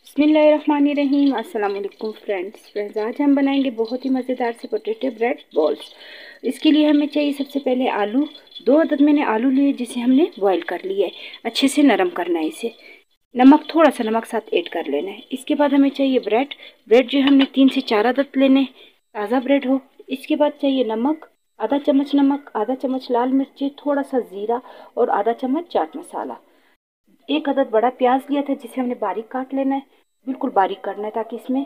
बिस्मिल्लाहिर्रहमानिर्रहीम। अस्सलाम वालेकुम फ्रेंड्स, आज हम बनाएंगे बहुत ही मज़ेदार से पोटैटो ब्रेड बॉल्स। इसके लिए हमें चाहिए सबसे पहले आलू। 2 अदद मैंने आलू लिए जिसे हमने बॉईल कर लिया है, अच्छे से नरम करना है इसे। नमक, थोड़ा सा नमक साथ ऐड कर लेना है। इसके बाद हमें चाहिए ब्रेड। ब्रेड जो हमने 3 से 4 अदद लेने, ताज़ा ब्रेड हो। इसके बाद चाहिए नमक, आधा चम्मच नमक, आधा चम्मच लाल मिर्ची, थोड़ा सा ज़ीरा और आधा चम्मच चाट मसाला। 1 अदद बड़ा प्याज लिया था जिसे हमने बारीक काट लेना है, बिल्कुल बारीक करना है ताकि इसमें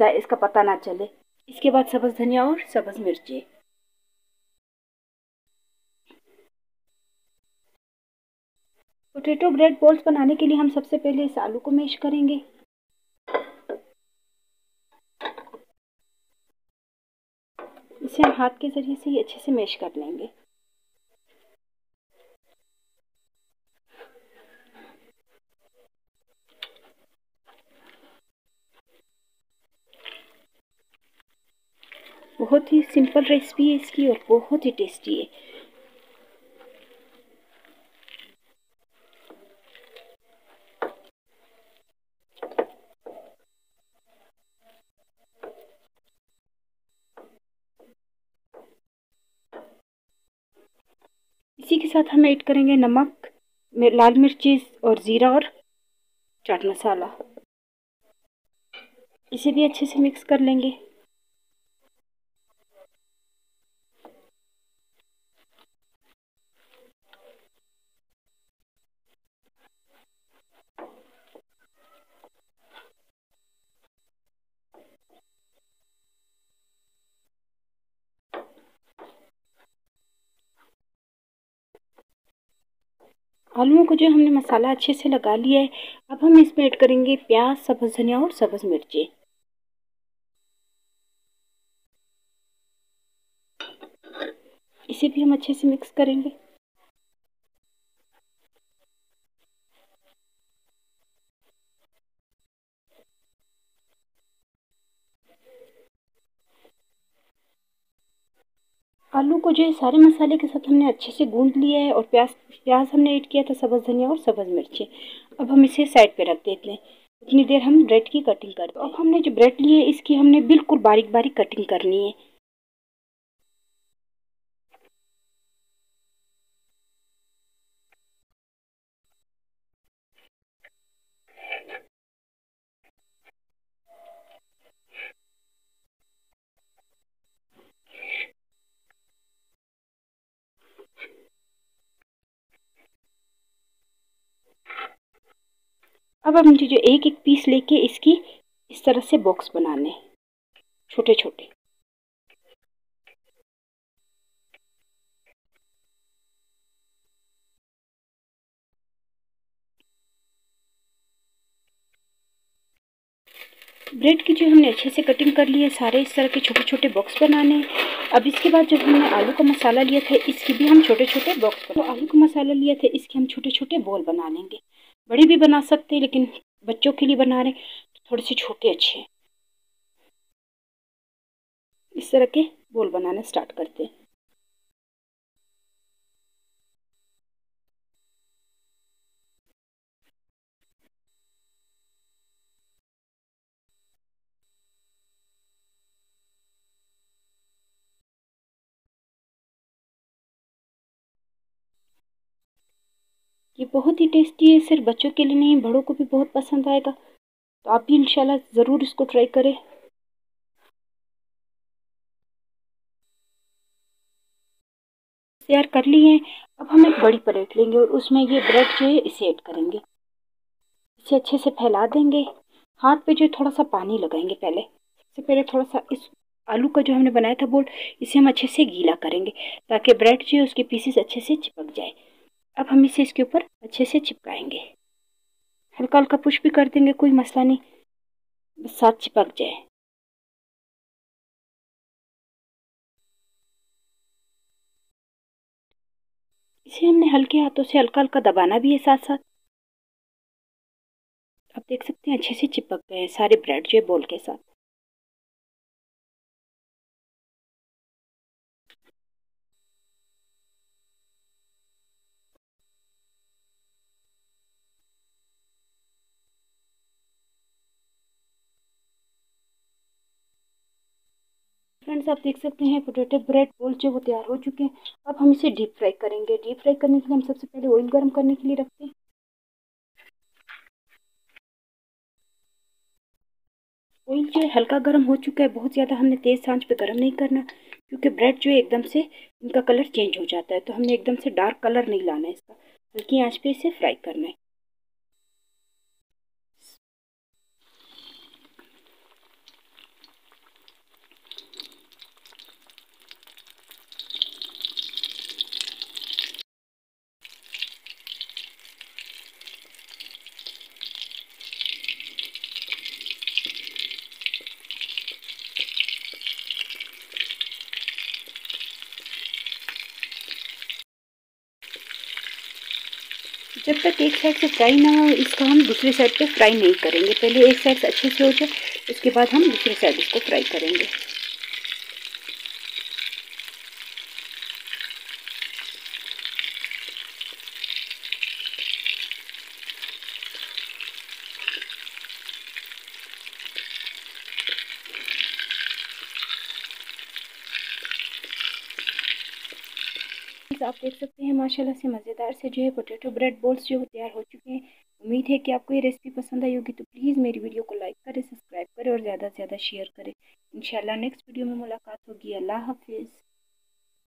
इसका पता ना चले। इसके बाद सब्ज़ धनिया और सब्ज़ मिर्ची। पोटैटो ब्रेड बॉल्स बनाने के लिए हम सबसे पहले इस आलू को मैश करेंगे। इसे हम हाथ के ज़रिए से ही अच्छे से मैश कर लेंगे। बहुत ही सिंपल रेसिपी है इसकी और बहुत ही टेस्टी है। इसी के साथ हम ऐड करेंगे नमक, लाल मिर्ची और ज़ीरा और चाट मसाला। इसे भी अच्छे से मिक्स कर लेंगे। आलूओं को जो हमने मसाला अच्छे से लगा लिया है, अब हम इसमें ऐड करेंगे प्याज, सब्ज़ धनिया और सब्ज़ मिर्ची। इसे भी हम अच्छे से मिक्स करेंगे। आलू को जो है सारे मसाले के साथ हमने अच्छे से गूंद लिया है और प्याज प्याज हमने ऐड किया था, सब्ज़ धनिया और सब्ज़ मिर्ची। अब हम इसे साइड पे रख देते हैं। इतनी देर हम ब्रेड की कटिंग करते हैं। अब हमने जो ब्रेड ली है इसकी हमने बिल्कुल बारीक बारीक कटिंग करनी है। अब हम जो एक एक पीस लेके इसकी इस तरह से बॉक्स बनाने हैं, छोटे छोटे। ब्रेड की जो हमने अच्छे से कटिंग कर ली है, सारे इस तरह के छोटे छोटे बॉक्स बनाने हैं। अब इसके बाद जो हमने आलू का मसाला लिया था इसकी भी हम छोटे छोटे बॉक्स बना। तो आलू का मसाला लिया था इसके हम छोटे छोटे बॉल बना लेंगे। बड़े भी बना सकते हैं लेकिन बच्चों के लिए बना रहे तो थोड़े से छोटे अच्छे हैं। इस तरह के बॉल बनाना स्टार्ट करते हैं। ये बहुत ही टेस्टी है, सिर्फ बच्चों के लिए नहीं बड़ों को भी बहुत पसंद आएगा। तो आप भी इंशाल्लाह ज़रूर इसको ट्राई करें। तैयार कर लिए हैं। अब हम एक बड़ी प्लेट लेंगे और उसमें ये ब्रेड जो है इसे ऐड करेंगे। इसे अच्छे से फैला देंगे। हाथ पे जो थोड़ा सा पानी लगाएंगे पहले। सबसे पहले थोड़ा सा इस आलू का जो हमने बनाया था बोल, इसे हम अच्छे से गीला करेंगे ताकि ब्रेड जो है उसके पीसेस अच्छे से चिपक जाए। अब हम इसे इसके ऊपर अच्छे से चिपकाएंगे। हल्का हल्का पुश भी कर देंगे, कोई मसला नहीं, बस साथ चिपक जाए। इसे हमने हल्के हाथों से हल्का हल्का दबाना भी है साथ साथ। आप देख सकते हैं अच्छे से चिपक गए हैं सारे ब्रेड जो है बोल के साथ। फ्रेंड्स आप देख सकते हैं पोटैटो ब्रेड बोल जो वो तैयार हो चुके हैं। अब हम इसे डीप फ्राई करेंगे। डीप फ्राई करने के लिए हम सबसे पहले ऑयल गर्म करने के लिए रखते हैं। ऑयल जो है हल्का गर्म हो चुका है। बहुत ज़्यादा हमने तेज़ आंच पे गर्म नहीं करना, क्योंकि ब्रेड जो है एकदम से इनका कलर चेंज हो जाता है। तो हमने एकदम से डार्क कलर नहीं लाना है इसका, हल्की आंच पे इसे फ्राई करना है। जब तक एक साइड से फ्राई ना हो, इसका हम दूसरी साइड पे फ्राई नहीं करेंगे। पहले एक साइड से अच्छे से हो जाए, उसके बाद हम दूसरी साइड इसको फ्राई करेंगे। आप देख सकते हैं माशाल्लाह से मज़ेदार से जो है पोटैटो ब्रेड बॉल्स जो तैयार हो चुके हैं। उम्मीद है कि आपको ये रेसिपी पसंद आई होगी। तो प्लीज़ मेरी वीडियो को लाइक करें, सब्सक्राइब करें और ज़्यादा से ज़्यादा शेयर करें। इंशाल्लाह नेक्स्ट वीडियो में मुलाकात होगी। अल्लाह हाफिज़।